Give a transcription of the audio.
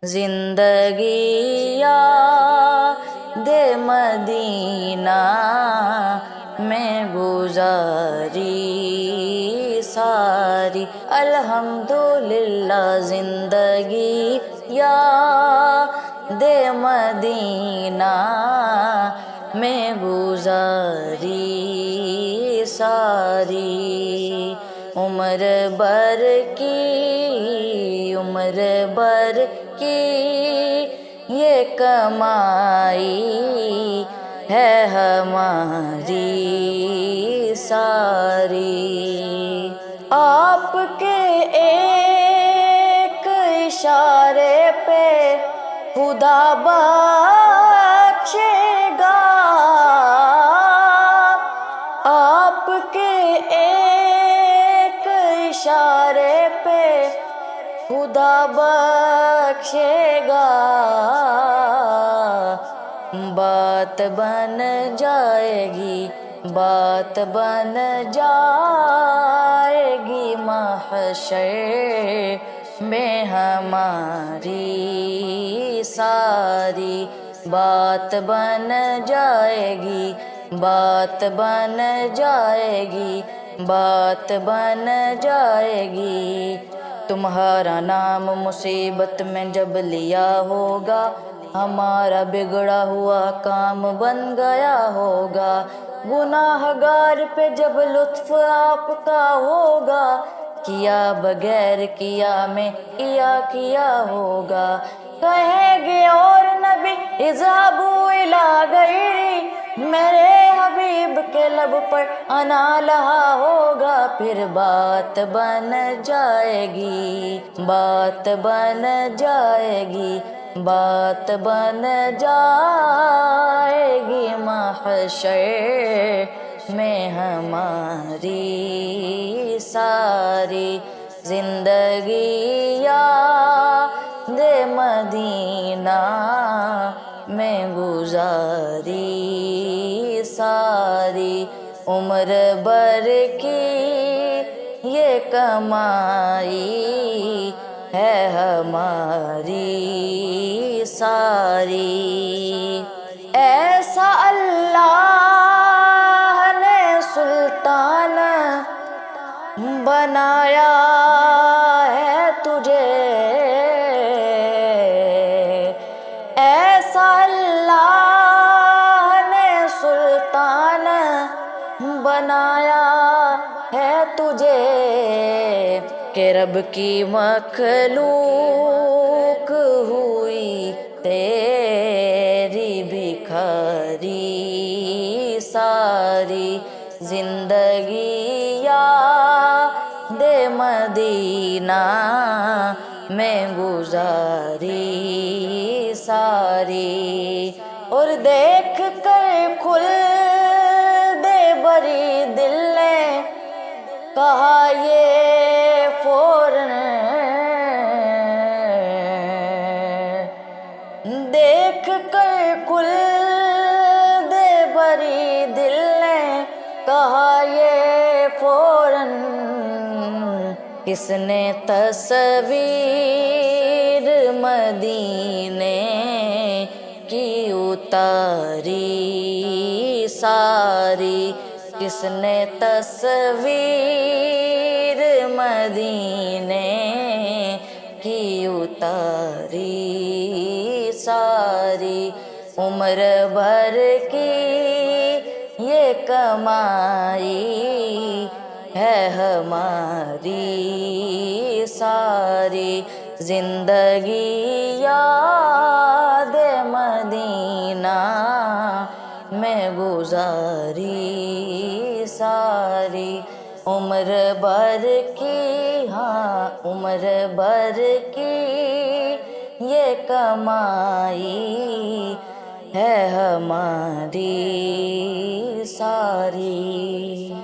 زندگی یاد مدینہ میں گزاری ساری، الحمدللہ زندگی یاد مدینہ میں گزاری ساری، عمر بھر کی یہ کمائی ہے ہماری ساری، آپ کے ایک اشارے پہ خدا بخشے گا، آپ کے ایک اشارے پہ خدا بخشے گا، بات بن جائے گی، بات بن جائے گی محشر میں ہماری ساری، بات بن جائے گی، بات بن جائے گی، بات بن جائے گی، تمہارا نام مصیبت میں جب لیا ہوگا، ہمارا بگڑا ہوا کام بن گیا ہوگا، گناہ گار پہ جب لطف آپ کا ہوگا، کیا بغیر کیا میں کیا ہوگا، کہیں گے اور نبی اذهبوا الی غیری، میرے حبیب کے لب پر انا لہا ہوگا، پھر بات بن جائے گی، بات بن جائے گی، بات بن جائے گی محشر میں ہماری ساری، زندگی یاد مدینہ میں گزاری ساری، عمر بھر کی یہ کمائی ہے ہماری ساری، ایسا اللہ نے سلطان بنایا ہے تجھے، ایسا اللہ نے سلطان بنایا ہے تجھے، کہ رب کی مخلوق ہوئی تیری بھکاری ساری، زندگی یاد مدینہ میں گزاری ساری، اور دیکھ کر کھل دے بری دل نے کہا یہ فوراً، دیکھ کر کھل دے بری دل نے کہا یہ فوراً، کس نے تصویر مدینے کی اتاری ساری، کس نے تصویر مدینے کی اتاری ساری، عمر بھر کی یہ کمائی ہے ہماری ساری، زندگی یاد مدینہ میں گزاری ساری، عمر بھر کی، ہاں عمر بھر کی یہ کمائی ہے ہماری ساری۔